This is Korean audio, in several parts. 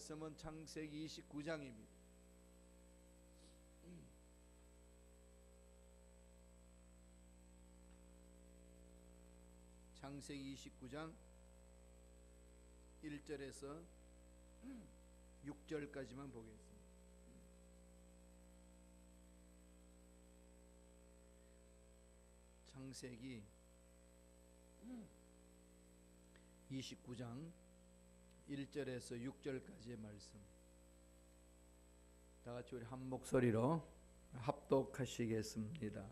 말씀은 창세기 29장입니다. 창세기 29장 1절에서 6절까지만 보겠습니다. 창세기 29장 1절에서 6절까지의 말씀, 다 같이 우리 한 목소리로 합독하시겠습니다.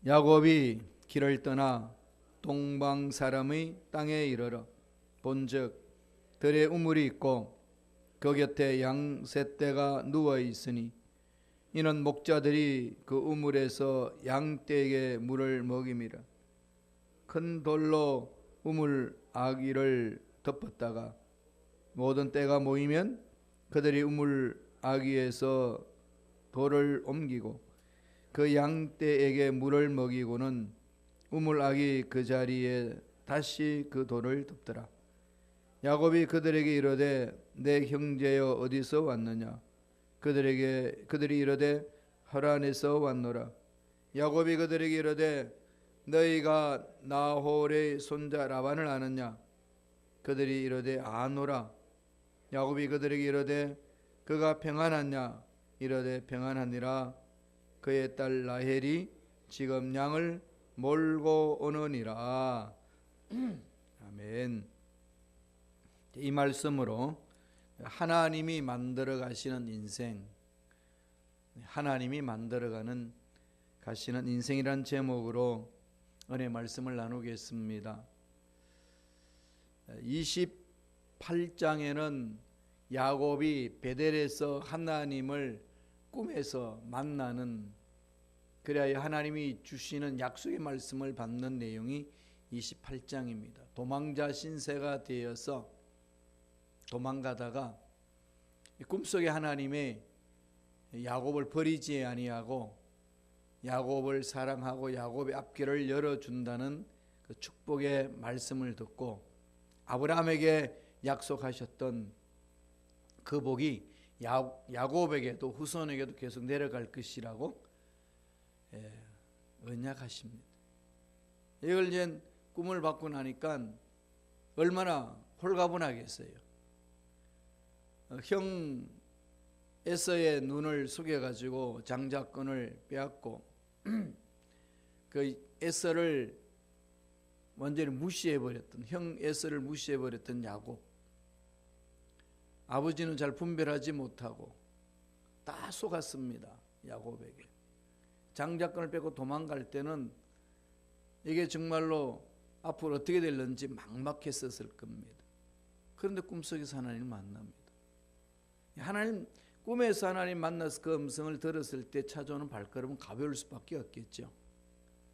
야곱이 길을 떠나 동방 사람의 땅에 이르러 본즉 들에 우물이 있고 그 곁에 양 셋 떼가 누워 있으니 이는 목자들이 그 우물에서 양떼에게 물을 먹임이라. 큰 돌로 우물 아귀를 덮었다가 모든 떼가 모이면 그들이 우물 아귀에서 돌을 옮기고 그 양떼에게 물을 먹이고는 우물 아귀 그 자리에 다시 그 돌을 덮더라. 야곱이 그들에게 이르되 내 형제여 어디서 왔느냐? 그들이 이르되 하란에서 왔노라. 야곱이 그들에게 이르되 너희가 나홀의 손자 라반을 아느냐? 그들이 이르되 아노라. 야곱이 그들에게 이르되 그가 평안하냐? 이르되 평안하니라. 그의 딸 라헬이 지금 양을 몰고 오느니라. 아멘. 이 말씀으로 하나님이 만들어 가시는 인생, 하나님이 만들어 가시는 인생이란 제목으로 은혜 말씀을 나누겠습니다. 28장에는 야곱이 베델에서 하나님을 꿈에서 만나는, 그래야 하나님이 주시는 약속의 말씀을 받는 내용이 28장입니다. 도망자 신세가 되어서 도망가다가 꿈속에 하나님의 야곱을 버리지 아니하고 야곱을 사랑하고 야곱의 앞길을 열어준다는 그 축복의 말씀을 듣고 아브라함에게 약속하셨던 그 복이 야곱에게도 후손에게도 계속 내려갈 것이라고 언약하십니다. 이걸 이제 꿈을 받고 나니까 얼마나 홀가분하겠어요. 형 에서의 눈을 숙여가지고 장자권을 빼앗고 그 에서를 완전히 무시해버렸던, 형 에서를 무시해버렸던 야곱, 아버지는 잘 분별하지 못하고 다 속았습니다. 야곱에게 장자권을 빼고 도망갈 때는 이게 정말로 앞으로 어떻게 될는지 막막했었을 겁니다. 그런데 꿈속에서 하나님을 만납니다. 하나님, 꿈에서 하나님 만나서 그 음성을 들었을 때 찾아오는 발걸음은 가벼울 수밖에 없겠죠.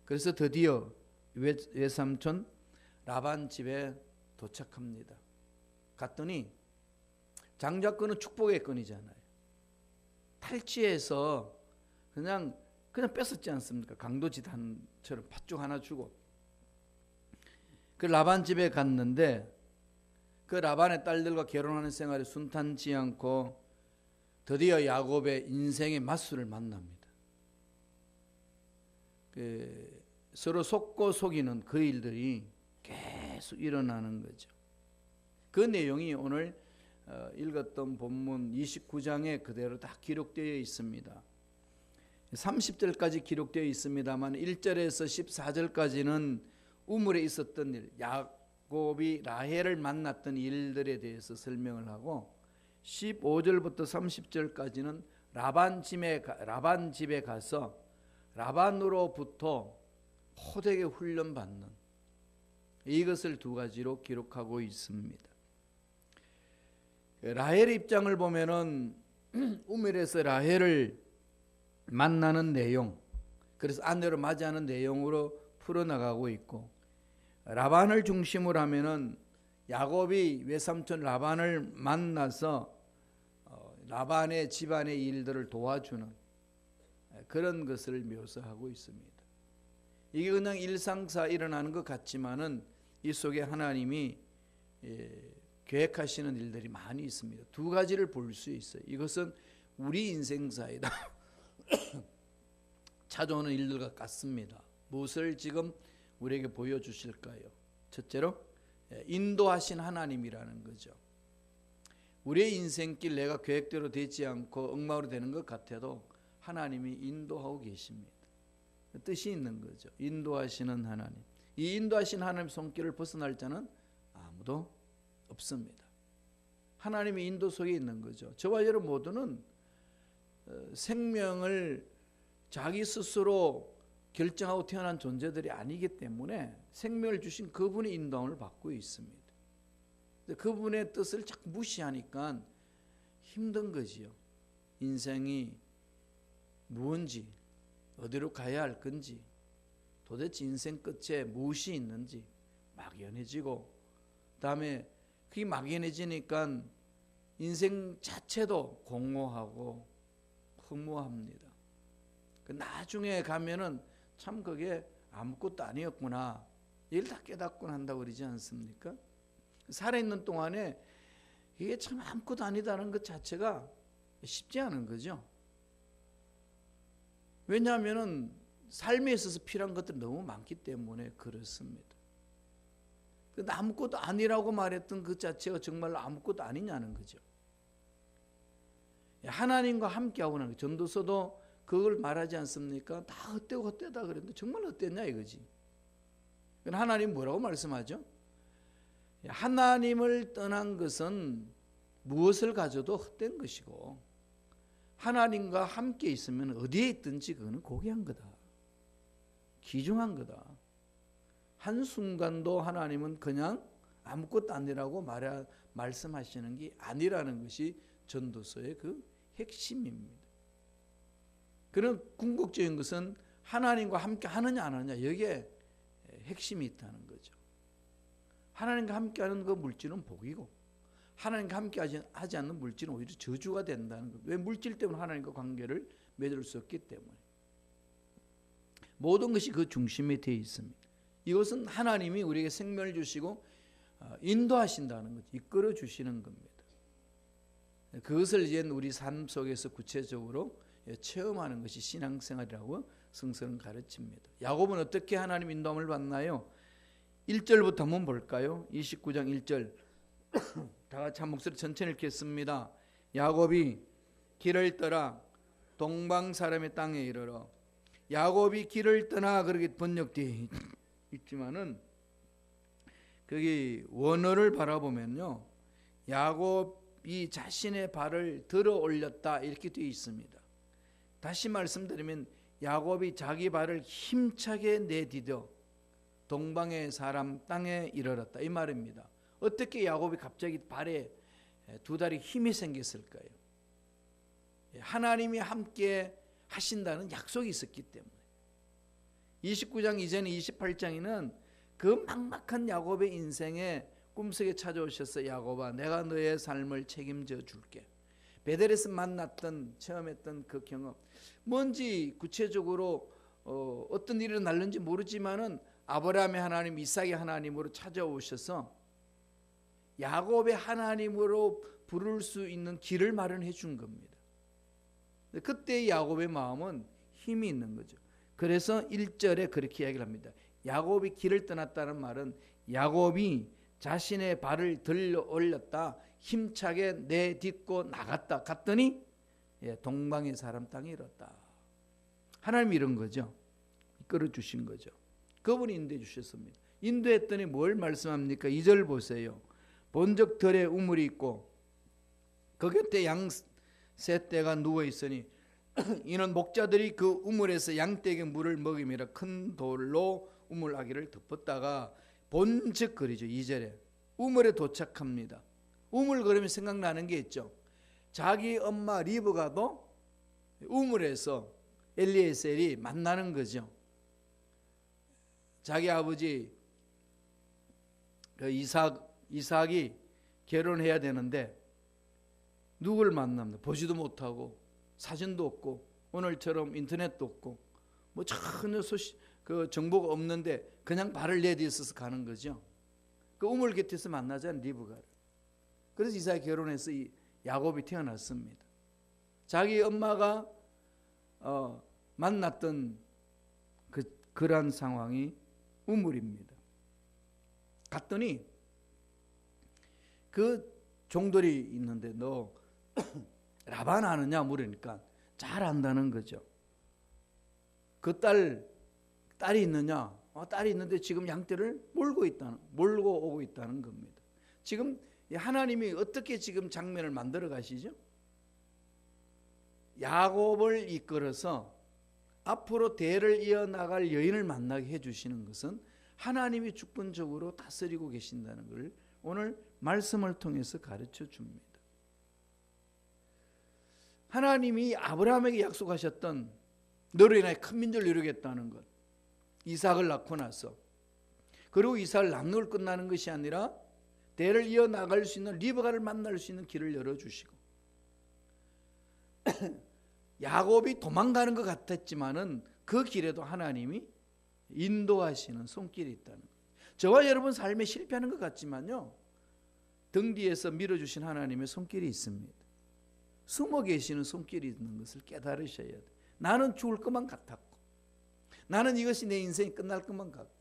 그래서 드디어 외삼촌 라반 집에 도착합니다. 갔더니 장자권은 축복의 건이잖아요. 탈취해서 그냥 뺏었지 않습니까? 강도짓처럼 팥죽 하나 주고. 그 라반 집에 갔는데 그 라반의 딸들과 결혼하는 생활이 순탄치 않고 드디어 야곱의 인생의 맞수를 만납니다. 서로 속고 속이는 그 일들이 계속 일어나는 거죠. 그 내용이 오늘 읽었던 본문 29장에 그대로 다 기록되어 있습니다. 30절까지 기록되어 있습니다만 1절에서 14절까지는 우물에 있었던 일, 야곱이 라헬을 만났던 일들에 대해서 설명을 하고 15절부터 30절까지는 라반 집에 가서 라반으로부터 호되게 훈련받는, 이것을 두 가지로 기록하고 있습니다. 라헬의 입장을 보면은 우물에서 라헬을 만나는 내용, 그래서 아내로 맞이하는 내용으로 풀어나가고 있고, 라반을 중심으로 하면은 야곱이 외삼촌 라반을 만나서 라반의 집안의 일들을 도와주는 그런 것을 묘사하고 있습니다. 이게 그냥 일상사 일어나는 것 같지만은 이 속에 하나님이 계획하시는 일들이 많이 있습니다. 두 가지를 볼 수 있어요. 이것은 우리 인생사이다 찾아오는 일들과 같습니다. 무엇을 지금 우리에게 보여주실까요? 첫째로 인도하신 하나님이라는 거죠. 우리의 인생길 내가 계획대로 되지 않고 엉망으로 되는 것 같아도 하나님이 인도하고 계십니다. 뜻이 있는 거죠. 인도하시는 하나님. 이 인도하신 하나님 손길을 벗어날 자는 아무도 없습니다. 하나님의 인도 속에 있는 거죠. 저와 여러분 모두는 생명을 자기 스스로 결정하고 태어난 존재들이 아니기 때문에 생명을 주신 그분의 인도함을 받고 있습니다. 그분의 뜻을 자꾸 무시하니까 힘든 거지요. 인생이 무엇인지, 어디로 가야 할 건지, 도대체 인생 끝에 무엇이 있는지 막연해지고, 그다음에 그게 막연해지니까 인생 자체도 공허하고 허무합니다. 나중에 가면은 참 그게 아무것도 아니었구나, 이걸 다 깨닫고 한다고 그러지 않습니까? 살아있는 동안에 이게 참 아무것도 아니다는 것 자체가 쉽지 않은 거죠. 왜냐하면 삶에 있어서 필요한 것들이 너무 많기 때문에 그렇습니다. 아무것도 아니라고 말했던 그 자체가 정말로 아무것도 아니냐는 거죠. 하나님과 함께하고 나는 전도서도 그걸 말하지 않습니까? 다 헛되고 헛되다 그랬는데 정말 헛됐냐 이거지. 하나님 뭐라고 말씀하죠? 하나님을 떠난 것은 무엇을 가져도 헛된 것이고, 하나님과 함께 있으면 어디에 있든지 그거는 고귀한 거다, 귀중한 거다. 한순간도 하나님은 그냥 아무것도 아니라고 말씀하시는 게 아니라는 것이 전도서의 그 핵심입니다. 그런 궁극적인 것은 하나님과 함께 하느냐 안 하느냐, 여기에 핵심이 있다는 거죠. 하나님과 함께하는 그 물질은 복이고, 하나님과 함께 하지 않는 물질은 오히려 저주가 된다는 것. 왜? 물질 때문에 하나님과 관계를 맺을 수 없기 때문에. 모든 것이 그 중심에 되어 있습니다. 이것은 하나님이 우리에게 생명을 주시고 인도하신다는 거죠. 이끌어 주시는 겁니다. 그것을 이제 우리 삶 속에서 구체적으로 체험하는 것이 신앙생활이라고 성서는 가르칩니다. 야곱은 어떻게 하나님 인도함을 받나요? 1절부터 한번 볼까요? 29장 1절 다 같이 한 목소리 천천히 읽겠습니다. 야곱이 길을 떠나 동방 사람의 땅에 이르러. 야곱이 길을 떠나 그렇게 번역되어 있지만은 거기 원어를 바라보면요, 야곱이 자신의 발을 들어 올렸다 이렇게 되어 있습니다. 다시 말씀드리면 야곱이 자기 발을 힘차게 내디뎌 동방의 사람 땅에 이르렀다 이 말입니다. 어떻게 야곱이 갑자기 발에 두 다리 힘이 생겼을까요? 하나님이 함께 하신다는 약속이 있었기 때문에. 29장 이전에 28장에는 그 막막한 야곱의 인생에 꿈속에 찾아오셔서 야곱아 내가 너의 삶을 책임져 줄게. 베델에서 만났던 체험했던 그 경험 뭔지 구체적으로 어떤 일이 날는지 모르지만은 아브라함의 하나님, 이삭의 하나님으로 찾아오셔서 야곱의 하나님으로 부를 수 있는 길을 마련해 준 겁니다. 그때 야곱의 마음은 힘이 있는 거죠. 그래서 1절에 그렇게 이야기를 합니다. 야곱이 길을 떠났다는 말은 야곱이 자신의 발을 들려 올렸다, 힘차게 내딛고 나갔다, 갔더니 동방의 사람 땅에 이뤘다. 하나님이 이런 거죠. 이끌어 주신 거죠. 그분이 인도해 주셨습니다. 인도했더니 뭘 말씀합니까? 2절 보세요. 본적 들에 우물이 있고 그 곁에 양 세 떼가 누워 있으니 이는 목자들이 그 우물에서 양떼에게 물을 먹이며 큰 돌로 우물 아기를 덮었다가 본즉 그리죠. 2절에 우물에 도착합니다. 우물 그러면 생각나는 게 있죠. 자기 엄마 리브가도 우물에서 엘리에셀이 만나는 거죠. 자기 아버지 그 이삭이 결혼해야 되는데 누구를 만납니다. 보지도 못하고 사진도 없고 오늘처럼 인터넷도 없고 뭐 전혀 그 정보가 없는데 그냥 발을 내딛어서 가는 거죠. 그 우물 곁에서 만나잖아요. 리브가를. 그래서 이삭이 결혼해서 이 야곱이 태어났습니다. 자기 엄마가 만났던 그러한 상황이 우물입니다. 갔더니 그 종들이 있는데 너 라반 아느냐 물으니까 잘 안다는 거죠. 그 딸이 있느냐? 딸이 있는데 지금 양떼를 몰고 오고 있다는 겁니다. 지금 하나님이 어떻게 지금 장면을 만들어 가시죠? 야곱을 이끌어서 앞으로 대를 이어나갈 여인을 만나게 해주시는 것은 하나님이 주권적으로 다스리고 계신다는 것을 오늘 말씀을 통해서 가르쳐 줍니다. 하나님이 아브라함에게 약속하셨던 너로 인하여 큰 민족을 이루겠다는 것, 이삭을 낳고 나서, 그리고 이삭을 낳는 걸 끝나는 것이 아니라 대를 이어나갈 수 있는 리브가를 만날 수 있는 길을 열어주시고 야곱이 도망가는 것 같았지만은 그 길에도 하나님이 인도하시는 손길이 있다는 거예요. 저와 여러분 삶에 실패하는 것 같지만요, 등 뒤에서 밀어주신 하나님의 손길이 있습니다. 숨어 계시는 손길이 있는 것을 깨달으셔야 돼요. 나는 죽을 것만 같았고, 나는 이것이 내 인생이 끝날 것만 같았고,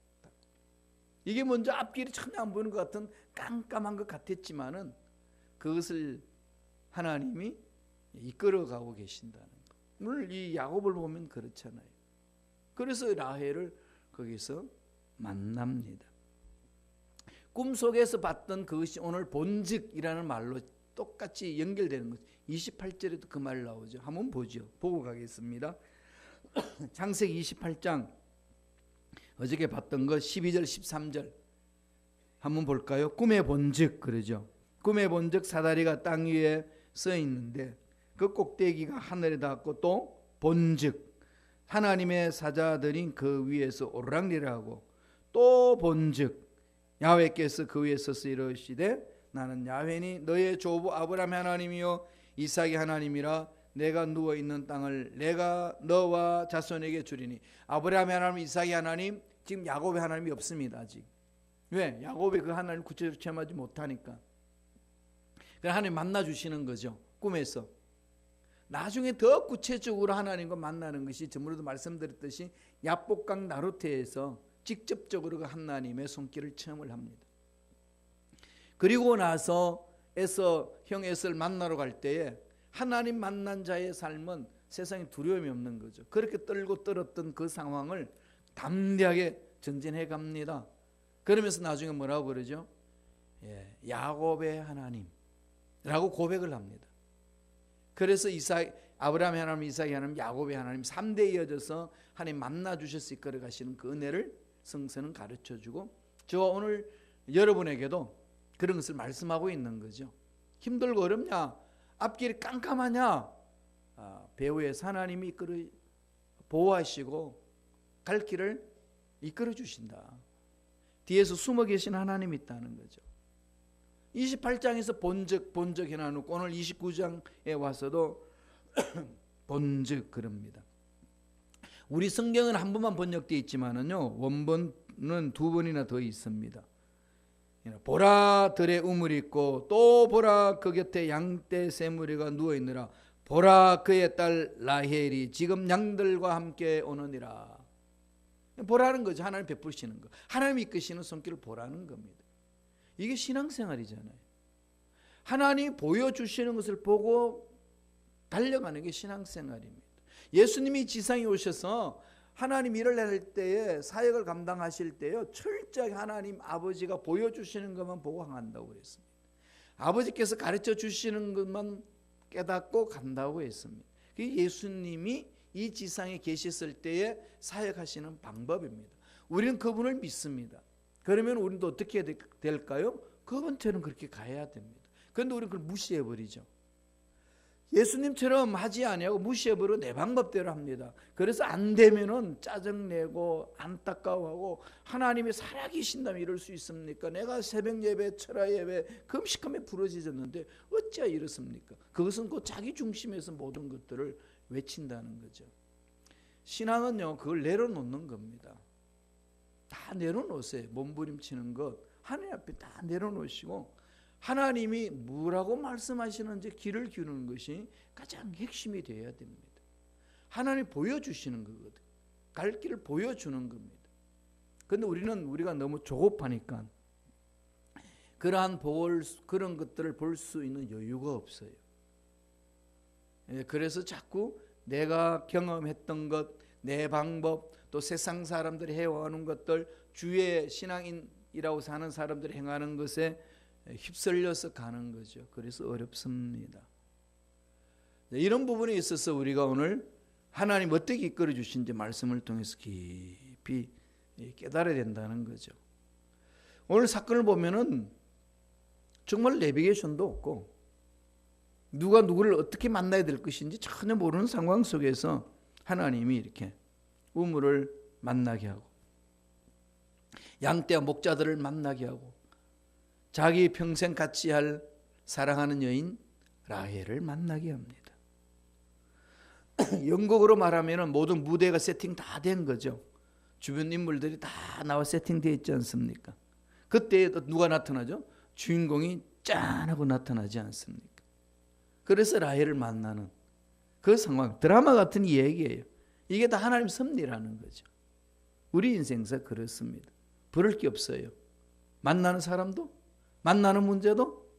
이게 먼저 앞길이 전혀 안 보이는 것 같은 깜깜한 것 같았지만은 그것을 하나님이 이끌어가고 계신다는 것. 오늘 이 야곱을 보면 그렇잖아요. 그래서 라헬을 거기서 만납니다. 꿈속에서 봤던 그것이 오늘 본즉이라는 말로 똑같이 연결되는 거죠. 28절에도 그 말 나오죠. 한번 보죠. 보고 가겠습니다. 창세기 28장 어저께 봤던 거 12절 13절 한번 볼까요? 꿈의 본즉 그러죠. 꿈의 본즉 사다리가 땅 위에 써 있는데 그 꼭대기가 하늘에 닿았고 또 본즉 하나님의 사자들인 그 위에서 오르락내리락하고 또 본즉 야훼께서 그 위에 서서 이르시되 나는 야훼니 너의 조부 아브라함의 하나님이요 이삭의 하나님이라 내가 누워있는 땅을 내가 너와 자손에게 주리니. 아브라함의 하나님, 이삭의 하나님, 지금 야곱의 하나님이 없습니다. 아직. 왜? 야곱의 그 하나님을 구체적으로 체험하지 못하니까. 그래서 하나님 만나주시는 거죠. 꿈에서. 나중에 더 구체적으로 하나님과 만나는 것이 저번에도 말씀드렸듯이 야복강 나루테에서 직접적으로 그 하나님의 손길을 체험을 합니다. 그리고 나서 형 에서를 만나러 갈 때에 하나님 만난 자의 삶은 세상에 두려움이 없는 거죠. 그렇게 떨고 떨었던 그 상황을 담대하게 전진해 갑니다. 그러면서 나중에 뭐라고 그러죠? 야곱의 하나님라고 고백을 합니다. 그래서 아브라함의 하나님, 이삭의 하나님, 야곱의 하나님 3대 이어져서 하나님 만나 주셔서 이끌어 가시는 그 은혜를 성서는 가르쳐주고 저와 오늘 여러분에게도 그런 것을 말씀하고 있는 거죠. 힘들고 어렵냐? 앞길이 깜깜하냐? 배후에서 하나님이 보호하시고 갈 길을 이끌어 주신다. 뒤에서 숨어 계신 하나님이 있다는 거죠. 28장에서 본즉 해놔놓고 오늘 29장에 와서도 본즉 그럽니다. 우리 성경은 한 번만 번역되어 있지만은요, 원본은 두 번이나 더 있습니다. 보라 들에 우물이 있고 또 보라 그 곁에 양떼 세 무리가 누워있느라 보라 그의 딸 라헬이 지금 양들과 함께 오느니라. 보라는 거죠. 하나님 베푸시는 거. 하나님이 이끄시는 손길을 보라는 겁니다. 이게 신앙생활이잖아요. 하나님이 보여주시는 것을 보고 달려가는 게 신앙생활입니다. 예수님이 지상에 오셔서 하나님 일을 할 때에 사역을 감당하실 때요 철저히 하나님 아버지가 보여주시는 것만 보고 행한다고 그랬습니다. 아버지께서 가르쳐 주시는 것만 깨닫고 간다고 했습니다. 그게 예수님이 이 지상에 계셨을 때에 사역하시는 방법입니다. 우리는 그분을 믿습니다. 그러면 우리도 어떻게 해야 될까요? 그분처럼 그렇게 가야 됩니다. 그런데 우리는 그걸 무시해버리죠. 예수님처럼 하지 아니하고 무시해버리고 내 방법대로 합니다. 그래서 안 되면은 짜증내고 안타까워하고 하나님이 살아계신다면 이럴 수 있습니까? 내가 새벽 예배, 철야 예배, 금식함에 부러지셨는데 어찌하여 이렇습니까? 그것은 그 자기 중심에서 모든 것들을 외친다는 거죠. 신앙은요 그걸 내려놓는 겁니다. 다 내려놓으세요. 몸부림치는 것 하나님 앞에 다 내려놓으시고 하나님이 뭐라고 말씀하시는지 귀를 기울이는 것이 가장 핵심이 되어야 됩니다. 하나님이 보여주시는 거거든. 갈 길을 보여주는 겁니다. 그런데 우리가 너무 조급하니까 그런 것들을 볼 수 있는 여유가 없어요. 그래서 자꾸 내가 경험했던 것, 내 방법, 또 세상 사람들이 해오는 것들, 주의 신앙인이라고 사는 사람들이 행하는 것에 휩쓸려서 가는 거죠. 그래서 어렵습니다. 이런 부분에 있어서 우리가 오늘 하나님 어떻게 이끌어 주신지 말씀을 통해서 깊이 깨달아야 된다는 거죠. 오늘 사건을 보면은 정말 내비게이션도 없고 누가 누구를 어떻게 만나야 될 것인지 전혀 모르는 상황 속에서 하나님이 이렇게 우물을 만나게 하고 양떼와 목자들을 만나게 하고 자기 평생 같이 할 사랑하는 여인 라헬을 만나게 합니다. 영국으로 말하면 모든 무대가 세팅 다 된 거죠. 주변 인물들이 다 나와 세팅되어 있지 않습니까? 그때 누가 나타나죠? 주인공이 짠하고 나타나지 않습니까? 그래서 라헬을 만나는 그 상황, 드라마 같은 이야기예요. 이게 다 하나님 섭리라는 거죠. 우리 인생사 그렇습니다. 부를 게 없어요. 만나는 사람도, 만나는 문제도,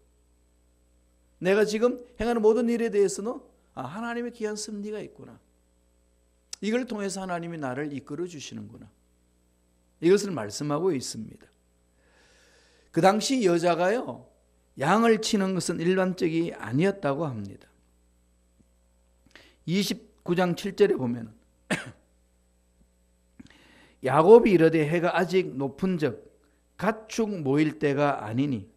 내가 지금 행하는 모든 일에 대해서는 하나님의 귀한 섭리가 있구나. 이걸 통해서 하나님이 나를 이끌어 주시는구나. 이것을 말씀하고 있습니다. 그 당시 여자가요, 양을 치는 것은 일반적이 아니었다고 합니다. 29장 7절에 보면 야곱이 이르되 해가 아직 높은즉 가축 모일 때가 아니니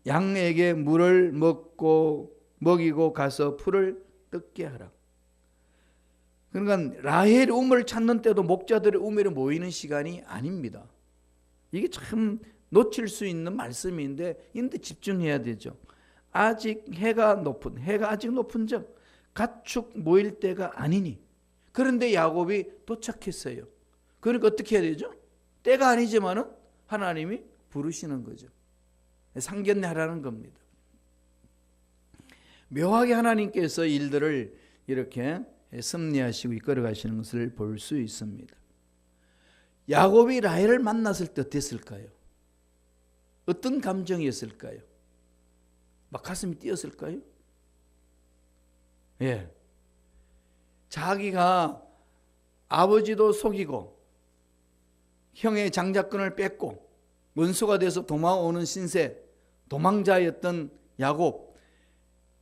양에게 물을 먹이고 가서 풀을 뜯게 하라. 그러니까 라헬의 우물을 찾는 때도 목자들의 우물에 모이는 시간이 아닙니다. 이게 참 놓칠 수 있는 말씀인데 이런데 집중해야 되죠. 해가 아직 높은즉 가축 모일 때가 아니니. 그런데 야곱이 도착했어요. 그러니까 어떻게 해야 되죠? 때가 아니지만은 하나님이 부르시는 거죠. 상견례 하라는 겁니다. 묘하게 하나님께서 일들을 이렇게 섭리하시고 이끌어 가시는 것을 볼 수 있습니다. 야곱이 라헬을 만났을 때 어땠을까요? 어떤 감정이었을까요? 막 가슴이 뛰었을까요? 예. 자기가 아버지도 속이고 형의 장자권을 뺏고 원수가 돼서 도망오는 신세, 도망자였던 야곱,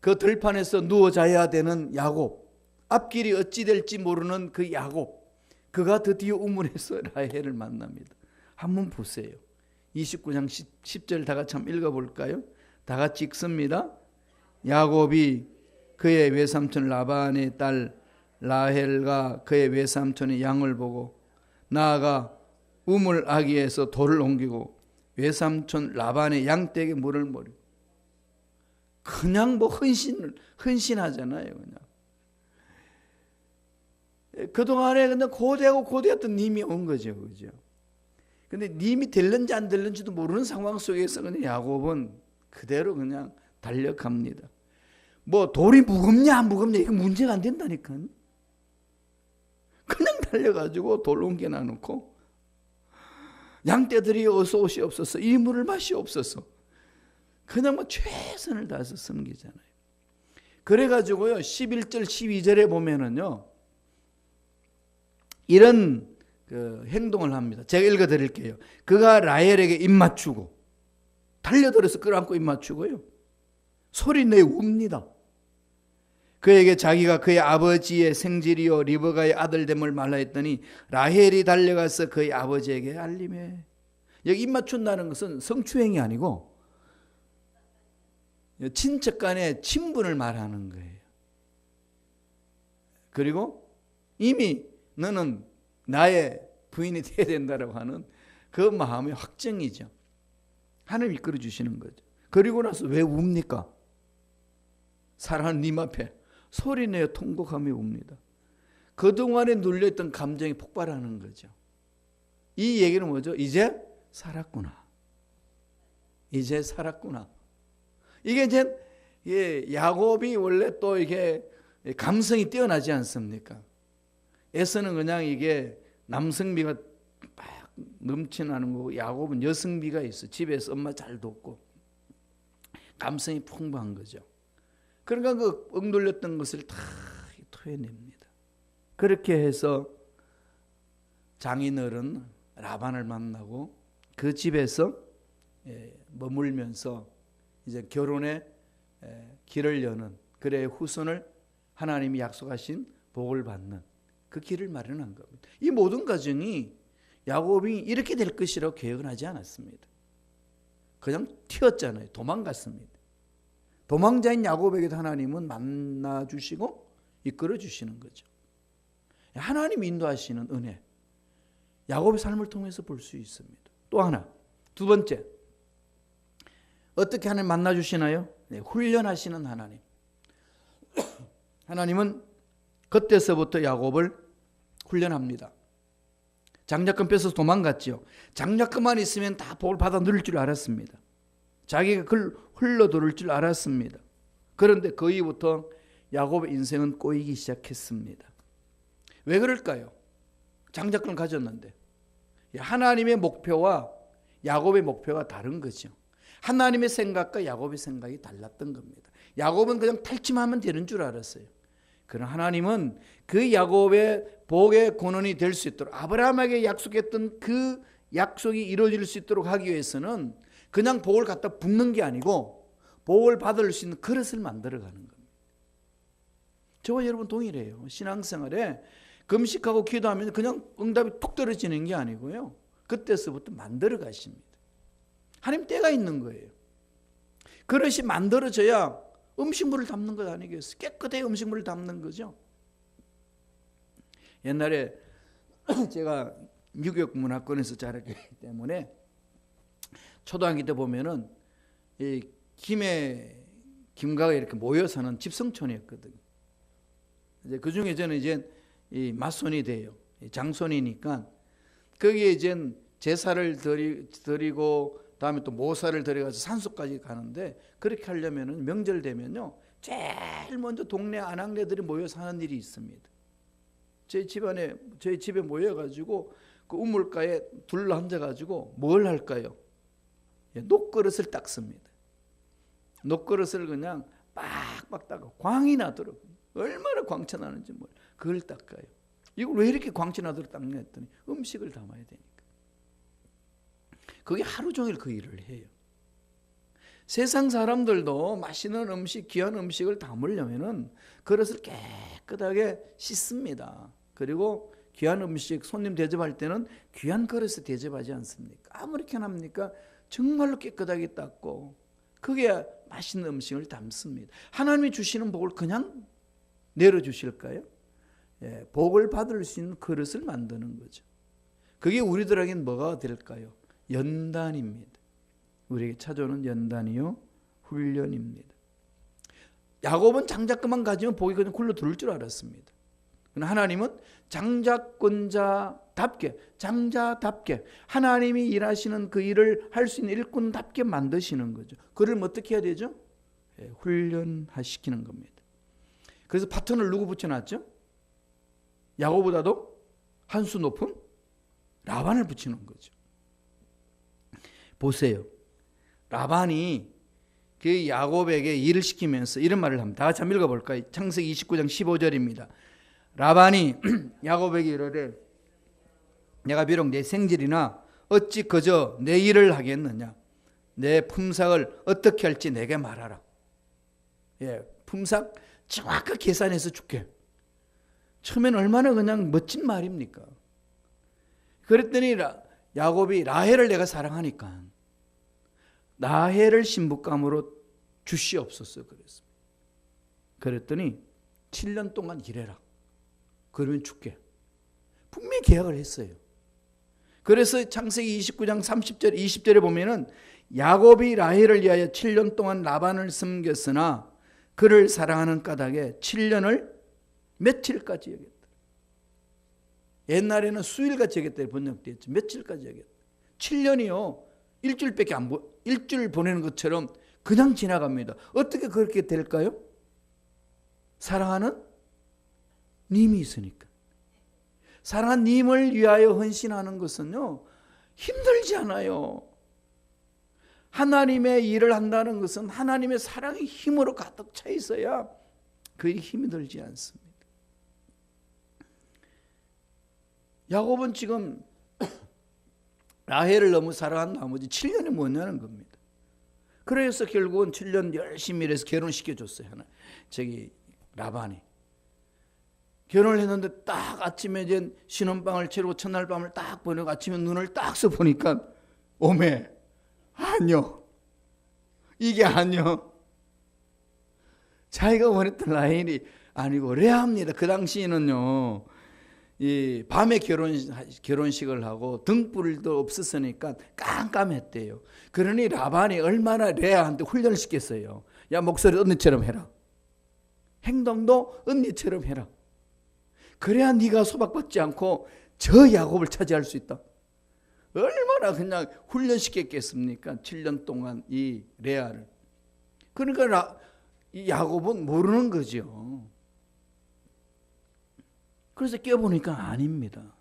그 들판에서 누워 자야 되는 야곱, 앞길이 어찌 될지 모르는 그 야곱, 그가 드디어 우물에서 라헬을 만납니다. 한번 보세요. 29장 10절 다 같이 한번 읽어볼까요? 다 같이 읽습니다. 야곱이 그의 외삼촌 라반의 딸 라헬과 그의 외삼촌의 양을 보고 나아가 우물 아기에서 돌을 옮기고 외삼촌 라반의 양떼에게 물을 먹이고, 그냥 뭐 헌신하잖아요. 그냥 그동안에 그냥 고대했던 님이 온 거죠. 그죠? 근데 님이 될는지 안 될는지도 모르는 상황 속에서 그냥 야곱은 그대로 그냥 달려갑니다. 뭐 돌이 무겁냐 안 무겁냐 이거 문제가 안 된다니까. 그냥 달려가지고 돌 옮겨 놔놓고 양떼들이 어서 오시옵소서, 이 물을 마시옵소서, 그냥 뭐 최선을 다해서 섬기잖아요. 그래가지고요 11절 12절에 보면은요 이런 행동을 합니다. 제가 읽어드릴게요. 그가 라헬에게 입맞추고 달려들어서 끌어안고 입맞추고요 소리내 웁니다. 그에게 자기가 그의 아버지의 생질이요 리브가의 아들됨을 말라 했더니 라헬이 달려가서 그의 아버지에게 알림해. 여기 입맞춘다는 것은 성추행이 아니고 친척 간의 친분을 말하는 거예요. 그리고 이미 너는 나의 부인이 되어야 된다고 하는 그 마음의 확정이죠. 하나님 이끌어 주시는 거죠. 그리고 나서 왜 웁니까? 사랑하는 님 앞에 소리내어 통곡하며 웁니다. 그동안에 눌려있던 감정이 폭발하는 거죠. 이 얘기는 뭐죠? 이제 살았구나. 이제 살았구나. 이게 이제 야곱이 원래 또 이게 감성이 뛰어나지 않습니까? 에서는 그냥 이게 남성미가 막 넘쳐나는 거고 야곱은 여성미가 있어. 집에서 엄마 잘 돕고 감성이 풍부한 거죠. 그러니까 그 억눌렸던 것을 다 토해냅니다. 그렇게 해서 장인어른 라반을 만나고 그 집에서 머물면서 이제 결혼의 길을 여는 그의 후손을 하나님이 약속하신 복을 받는 그 길을 마련한 겁니다. 이 모든 과정이 야곱이 이렇게 될 것이라고 계획은 하지 않았습니다. 그냥 튀었잖아요. 도망갔습니다. 도망자인 야곱에게도 하나님은 만나주시고 이끌어주시는 거죠. 하나님 인도하시는 은혜, 야곱의 삶을 통해서 볼 수 있습니다. 또 하나, 두 번째, 어떻게 하나님 만나주시나요? 훈련하시는 하나님. 하나님은 그때서부터 야곱을 훈련합니다. 장자권 뺏어서 도망갔죠. 장자권만 있으면 다 복을 받아 누릴 줄 알았습니다. 자기가 그걸 흘러들을 줄 알았습니다. 그런데 그 이후부터 야곱의 인생은 꼬이기 시작했습니다. 왜 그럴까요? 장자권을 가졌는데 하나님의 목표와 야곱의 목표가 다른 거죠. 하나님의 생각과 야곱의 생각이 달랐던 겁니다. 야곱은 그냥 탈취하면 되는 줄 알았어요. 그러나 하나님은 그 야곱의 복의 근원이 될 수 있도록 아브라함에게 약속했던 그 약속이 이루어질 수 있도록 하기 위해서는 그냥 복을 갖다 붓는 게 아니고 복을 받을 수 있는 그릇을 만들어가는 겁니다. 저와 여러분 동일해요. 신앙생활에 금식하고 기도하면 그냥 응답이 툭 떨어지는 게 아니고요. 그때서부터 만들어 가십니다. 하나님 때가 있는 거예요. 그릇이 만들어져야 음식물을 담는 것 아니겠어요? 깨끗하게 음식물을 담는 거죠. 옛날에 제가 유격문화권에서 자랐기 때문에 초등학교 때 보면은 이 김가가 이렇게 모여 사는 집성촌이었거든요. 이제 그 중에 저는 이제 이 맞손이 돼요. 장손이니까 거기에 이제 제사를 드리고 다음에 또 모사를 드려가지고 산속까지 가는데 그렇게 하려면은 명절 되면요 제일 먼저 동네 아낙네들이 모여 사는 일이 있습니다. 저희 집에 모여가지고 그 우물가에 둘러 앉아가지고 뭘 할까요? 녹그릇을 닦습니다. 녹그릇을 그냥 빡빡 닦아 광이 나도록 얼마나 광채 나는지 몰라. 그걸 닦아요. 이걸 왜 이렇게 광채 나도록 닦냐 했더니 음식을 담아야 되니까. 그게 하루 종일 그 일을 해요. 세상 사람들도 맛있는 음식, 귀한 음식을 담으려면은 그릇을 깨끗하게 씻습니다. 그리고 귀한 음식 손님 대접할 때는 귀한 그릇에 대접하지 않습니까? 아무리 편합니까? 정말로 깨끗하게 닦고 그게 맛있는 음식을 담습니다. 하나님이 주시는 복을 그냥 내려주실까요? 복을 받을 수 있는 그릇을 만드는 거죠. 그게 우리들에게는 뭐가 될까요? 연단입니다. 우리에게 찾아오는 연단이요 훈련입니다. 야곱은 장자권만 가지면 복이 그냥 굴러 들어올 줄 알았습니다. 그러나 하나님은 장자권자답게 장자답게 하나님이 일하시는 그 일을 할 수 있는 일꾼답게 만드시는 거죠. 그를 어떻게 해야 되죠? 훈련시키는 겁니다. 그래서 파트너를 누구 붙여놨죠? 야곱보다도 한 수 높은 라반을 붙이는 거죠. 보세요. 라반이 그 야곱에게 일을 시키면서 이런 말을 합니다. 다 같이 한번 읽어볼까요? 창세기 29장 15절입니다. 라반이 야곱에게 이르되 내가 비록 내 생질이나 어찌 그저 내 일을 하겠느냐. 내 품삯을 어떻게 할지 내게 말하라. 품삯 정확하게 계산해서 줄게. 처음엔 얼마나 그냥 멋진 말입니까? 그랬더니 야곱이 라헬을 내가 사랑하니까 라헬을 신부감으로 주시옵소서 그랬습니다. 그랬더니 7년 동안 일해라. 그러면 줄게. 분명히 계약을 했어요. 그래서 창세기 29장 30절 20절에 보면은 야곱이 라헬을 위하여 7년 동안 라반을 섬겼으나 그를 사랑하는 까닭에 7년을 며칠까지 여겼다. 옛날에는 수일같이 여겼다 번역되었죠. 며칠까지 여겼다. 7년이요. 일주일 보내는 것처럼 그냥 지나갑니다. 어떻게 그렇게 될까요? 사랑하는 님이 있으니까. 사랑하는 님을 위하여 헌신하는 것은요, 힘들지 않아요. 하나님의 일을 한다는 것은 하나님의 사랑의 힘으로 가득 차 있어야 그 일이 힘이 들지 않습니다. 야곱은 지금 라헬을 너무 사랑한 나머지 7년이 뭐냐는 겁니다. 그래서 결국은 7년 열심히 일해서 결혼시켜줬어요. 라반이. 결혼을 했는데 딱 아침에 이제 신혼방을 치르고 첫날 밤을 딱 보내고 아침에 눈을 딱 써 보니까 오메, 아니요. 이게 아니요. 자기가 원했던 라헬이 아니고 레아입니다. 그 당시에는요, 이 밤에 결혼식을 하고 등불도 없었으니까 깜깜했대요. 그러니 라반이 얼마나 레아한테 훈련을 시켰어요. 야, 목소리 언니처럼 해라. 행동도 언니처럼 해라. 그래야 네가 소박받지 않고 저 야곱을 차지할 수 있다. 얼마나 그냥 훈련시켰겠습니까? 7년 동안 이 레아를. 그러니까 이 야곱은 모르는 거죠. 그래서 깨보니까 아닙니다.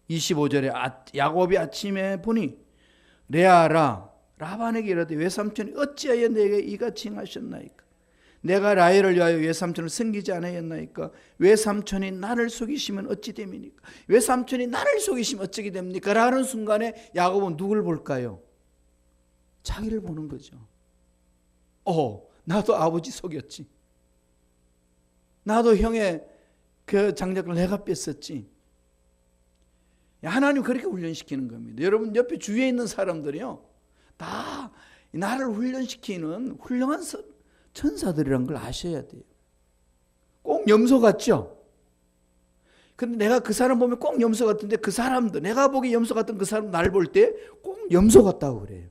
25절에 야곱이 아침에 보니 레아라 라반에게 이르되 외삼촌이 어찌하여 내게 이같이 행하셨나이까? 내가 라헬을 위하여 외삼촌을 섬기지 않았나이까? 외삼촌이 나를 속이시면 어찌 됨이니까? 외삼촌이 나를 속이시면 어찌게 됩니까? 라는 순간에 야곱은 누굴 볼까요? 자기를 보는 거죠. 나도 아버지 속였지. 나도 형의 그 장작을 내가 뺐었지. 하나님 그렇게 훈련시키는 겁니다. 여러분 옆에 주위에 있는 사람들이요, 다 나를 훈련시키는 훌륭한 천사들이란 걸 아셔야 돼요. 꼭 염소 같죠? 근데 내가 그 사람 보면 꼭 염소 같은데 그 사람도, 내가 보기 염소 같은 그 사람 나를 볼 때 꼭 염소 같다고 그래요.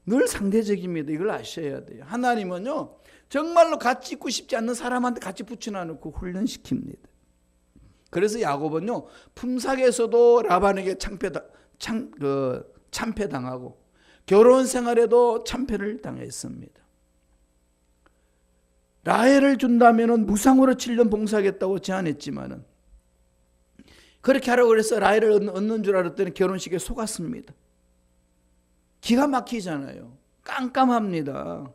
늘 상대적입니다. 이걸 아셔야 돼요. 하나님은요, 정말로 같이 있고 싶지 않는 사람한테 같이 붙여놓고 훈련시킵니다. 그래서 야곱은요, 품삯에서도 라반에게 참패당하고 결혼 생활에도 참패를 당했습니다. 라헬을 준다면 무상으로 7년 봉사하겠다고 제안했지만은, 그렇게 하라고 그래서 라헬을 얻는 줄 알았더니 결혼식에 속았습니다. 기가 막히잖아요. 깜깜합니다.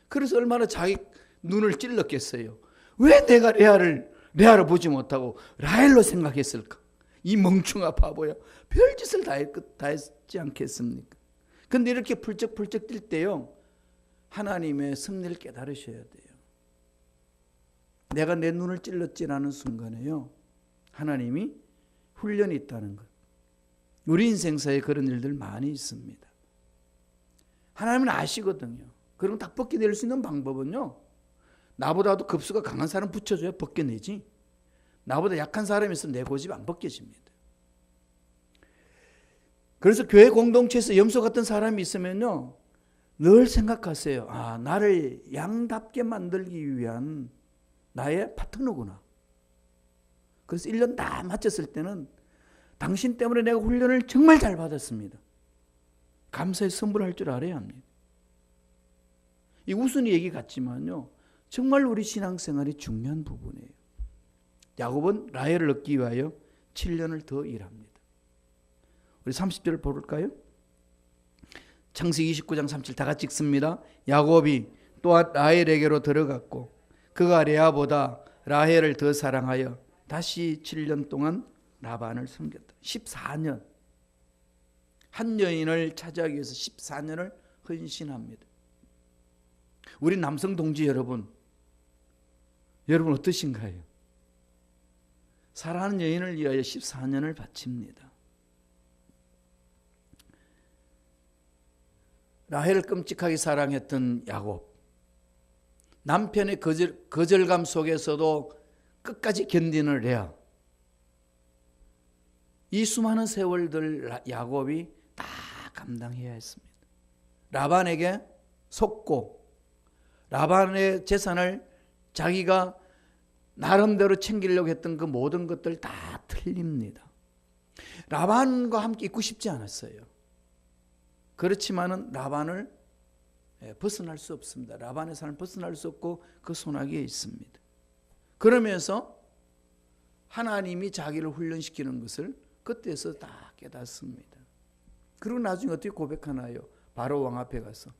그래서 얼마나 자기 눈을 찔렀겠어요. 왜 내가 레아를 보지 못하고 라헬로 생각했을까? 이 멍충아 바보야. 별짓을 다 했지 않겠습니까? 근데 이렇게 펄쩍펄쩍 뛸 때요, 하나님의 섭리를 깨달으셔야 돼요. 내가 내 눈을 찔렀지라는 순간에요, 하나님이 훈련이 있다는 것. 우리 인생사에 그런 일들 많이 있습니다. 하나님은 아시거든요. 그럼 딱 벗겨낼 수 있는 방법은요, 나보다도 급수가 강한 사람 붙여줘야 벗겨내지, 나보다 약한 사람이 있으면 내 고집 안 벗겨집니다. 그래서 교회 공동체에서 염소 같은 사람이 있으면요, 늘 생각하세요. 나를 양답게 만들기 위한 나의 파트너구나. 그래서 1년 다 마쳤을 때는 당신 때문에 내가 훈련을 정말 잘 받았습니다. 감사의 선물할 줄 알아야 합니다. 이 우스운 얘기 같지만요, 정말 우리 신앙생활이 중요한 부분이에요. 야곱은 라헬을 얻기 위하여 7년을 더 일합니다. 우리 30절을 볼까요? 창세기 29장 37 다 같이 읽습니다. 야곱이 또한 라헬에게로 들어갔고 그가 레아보다 라헬을 더 사랑하여 다시 7년 동안 라반을 섬겼다. 14년. 한 여인을 차지하기 위해서 14년을 헌신합니다. 우리 남성 동지 여러분 어떠신가요? 사랑하는 여인을 위하여 14년을 바칩니다. 라헬을 끔찍하게 사랑했던 야곱, 남편의 거절감 속에서도 끝까지 견디는 레아, 이 수많은 세월들 야곱이 다 감당해야 했습니다. 라반에게 속고 라반의 재산을 자기가 나름대로 챙기려고 했던 그 모든 것들 다 틀립니다. 라반과 함께 있고 싶지 않았어요. 그렇지만은 라반을 벗어날 수 없습니다. 라반의 삶을 벗어날 수 없고 그 손아귀에 있습니다. 그러면서 하나님이 자기를 훈련시키는 것을 그때서 다 깨닫습니다. 그리고 나중에 어떻게 고백하나요? 바로 왕 앞에 가서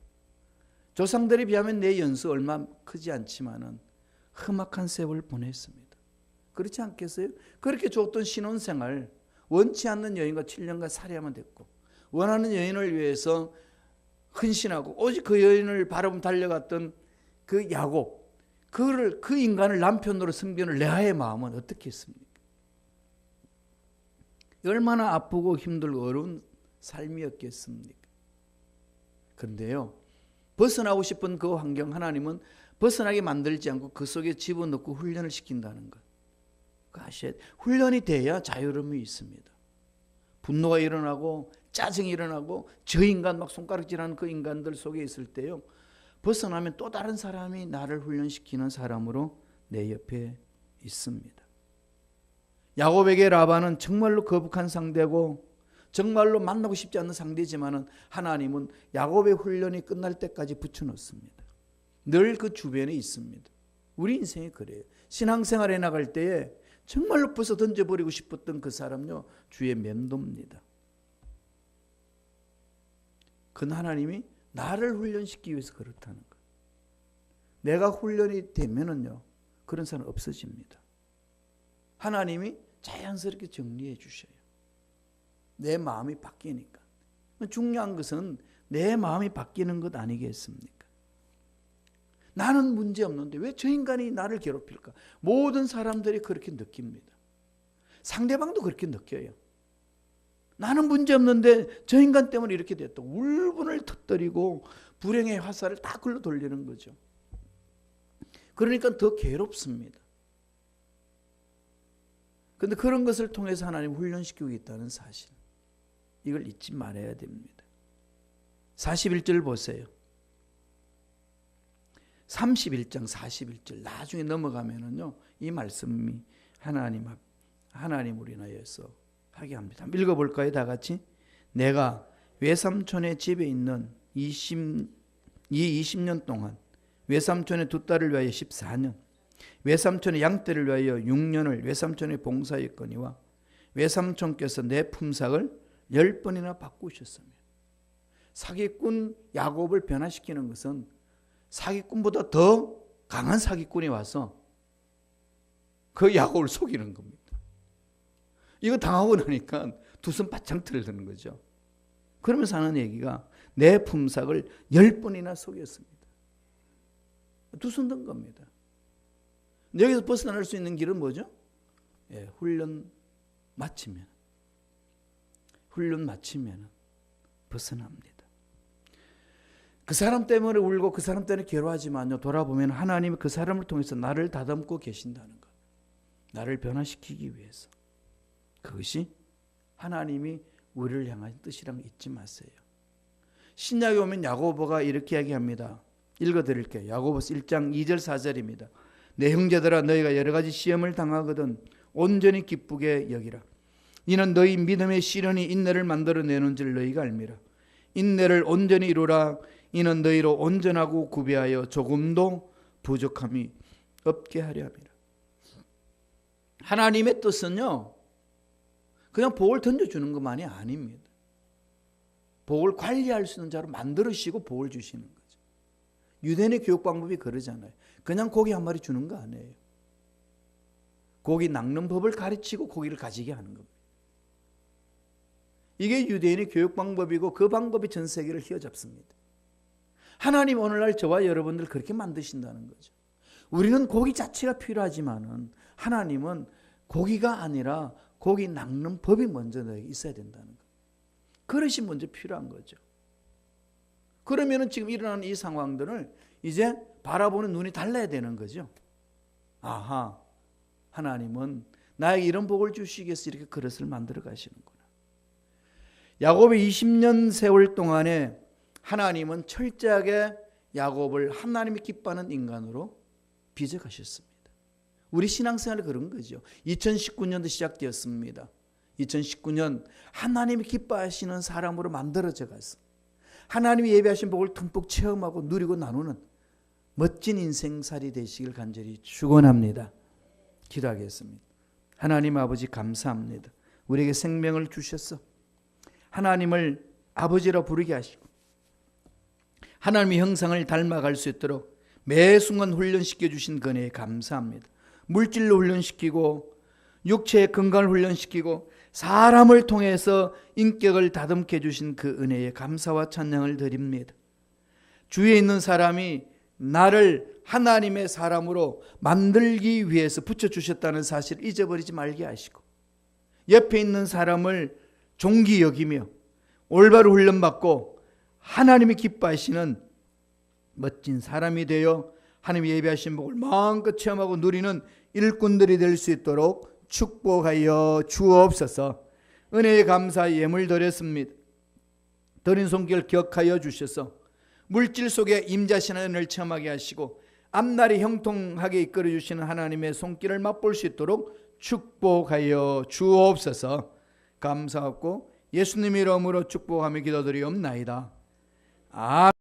조상들에 비하면 내 연수 얼마 크지 않지만은 험악한 세월을 보냈습니다. 그렇지 않겠어요? 그렇게 좋던 신혼생활, 원치 않는 여인과 7년간 살해하면 됐고, 원하는 여인을 위해서 헌신하고 오직 그 여인을 바라보며 달려갔던 그 야곱, 그 인간을 남편으로 섬기는 레아의 마음은 어떻게 했습니까? 얼마나 아프고 힘들고 어려운 삶이었겠습니까? 그런데요, 벗어나고 싶은 그 환경, 하나님은 벗어나게 만들지 않고 그 속에 집어넣고 훈련을 시킨다는 것. 그거 아셔야 돼요. 훈련이 돼야 자유로움이 있습니다. 분노가 일어나고 짜증이 일어나고 저 인간 막 손가락질하는 그 인간들 속에 있을 때요, 벗어나면 또 다른 사람이 나를 훈련시키는 사람으로 내 옆에 있습니다. 야곱에게 라반은 정말로 거북한 상대고 정말로 만나고 싶지 않는 상대지만은 하나님은 야곱의 훈련이 끝날 때까지 붙여놓습니다. 늘 그 주변에 있습니다. 우리 인생이 그래요. 신앙생활에 나갈 때에 정말로 벗어 던져버리고 싶었던 그 사람요, 주의 맴돕니다. 그 하나님이 나를 훈련시키기 위해서 그렇다는 것. 내가 훈련이 되면은요, 그런 사람 없어집니다. 하나님이 자연스럽게 정리해 주셔요. 내 마음이 바뀌니까. 중요한 것은 내 마음이 바뀌는 것 아니겠습니까? 나는 문제 없는데 왜 저 인간이 나를 괴롭힐까? 모든 사람들이 그렇게 느낍니다. 상대방도 그렇게 느껴요. 나는 문제 없는데 저 인간 때문에 이렇게 됐다. 울분을 터뜨리고 불행의 화살을 다 글로 돌리는 거죠. 그러니까 더 괴롭습니다. 그런데 그런 것을 통해서 하나님 훈련시키고 있다는 사실, 이걸 잊지 말아야 됩니다. 41절 보세요. 31장 41절 나중에 넘어가면은요, 이 말씀이 하나님 우리나라에서 하게 합니다. 한번 읽어볼까요? 다 같이. 내가 외삼촌의 집에 있는 20년 동안 외삼촌의 두 딸을 위하여 14년, 외삼촌의 양떼를 위하여 6년을 외삼촌의 봉사했거니와 외삼촌께서 내 품삯을 10번이나 바꾸셨으며. 사기꾼 야곱을 변화시키는 것은 사기꾼보다 더 강한 사기꾼이 와서 그 야곱을 속이는 겁니다. 이거 당하고 나니까 두 손 바짝 들드는 거죠. 그러면서 하는 얘기가 내 품삯을 10번이나 속였습니다. 두 손 든 겁니다. 여기서 벗어날 수 있는 길은 뭐죠? 훈련 마치면 벗어납니다. 그 사람 때문에 울고 그 사람 때문에 괴로워하지만요, 돌아보면 하나님이 그 사람을 통해서 나를 다듬고 계신다는 것, 나를 변화시키기 위해서. 그것이 하나님이 우리를 향한 뜻이란 거 잊지 마세요. 신약에 오면 야고보가 이렇게 이야기합니다. 읽어드릴게요. 야고보서 1장 2절 4절입니다. 내 형제들아, 너희가 여러 가지 시험을 당하거든 온전히 기쁘게 여기라. 이는 너희 믿음의 시련이 인내를 만들어내는 줄 너희가 알미라. 인내를 온전히 이루라. 이는 너희로 온전하고 구비하여 조금도 부족함이 없게 하려 함이라. 하나님의 뜻은요, 그냥 복을 던져주는 것만이 아닙니다. 복을 관리할 수 있는 자로 만들으시고 복을 주시는 거죠. 유대인의 교육 방법이 그러잖아요. 그냥 고기 한 마리 주는 거 아니에요. 고기 낚는 법을 가르치고 고기를 가지게 하는 겁니다. 이게 유대인의 교육 방법이고 그 방법이 전 세계를 휘어잡습니다. 하나님 오늘날 저와 여러분들 그렇게 만드신다는 거죠. 우리는 고기 자체가 필요하지만은 하나님은 고기가 아니라 고기 낚는 법이 먼저 너에게 있어야 된다는 거. 그릇이 먼저 필요한 거죠. 그러면은 지금 일어나는 이 상황들을 이제 바라보는 눈이 달라야 되는 거죠. 아하, 하나님은 나에게 이런 복을 주시기 위해서 이렇게 그릇을 만들어 가시는구나. 야곱의 20년 세월 동안에 하나님은 철저하게 야곱을 하나님이 기뻐하는 인간으로 빚어 가셨습니다. 우리 신앙생활이 그런 거죠. 2019년도 시작되었습니다. 2019년 하나님이 기뻐하시는 사람으로 만들어져 갔어. 하나님이 예비하신 복을 듬뿍 체험하고 누리고 나누는 멋진 인생살이 되시길 간절히 축원합니다. 기도하겠습니다. 하나님 아버지 감사합니다. 우리에게 생명을 주셔서 하나님을 아버지라 부르게 하시고 하나님의 형상을 닮아갈 수 있도록 매 순간 훈련시켜 주신 그 은혜에 감사합니다. 물질로 훈련시키고 육체의 건강을 훈련시키고 사람을 통해서 인격을 다듬게 해주신 그 은혜에 감사와 찬양을 드립니다. 주위에 있는 사람이 나를 하나님의 사람으로 만들기 위해서 붙여주셨다는 사실을 잊어버리지 말게 하시고 옆에 있는 사람을 존귀 여기며 올바로 훈련받고 하나님이 기뻐하시는 멋진 사람이 되어 하나님이 예비하신 복을 마음껏 체험하고 누리는 일꾼들이 될 수 있도록 축복하여 주옵소서. 은혜에 감사 예물 드렸습니다. 드린 손길 기억하여 주셔서 물질 속에 임자신의 은혜를 체험하게 하시고 앞날이 형통하게 이끌어 주시는 하나님의 손길을 맛볼 수 있도록 축복하여 주옵소서. 감사하고 예수님 이름으로 축복하며 기도드리옵나이다. 아멘.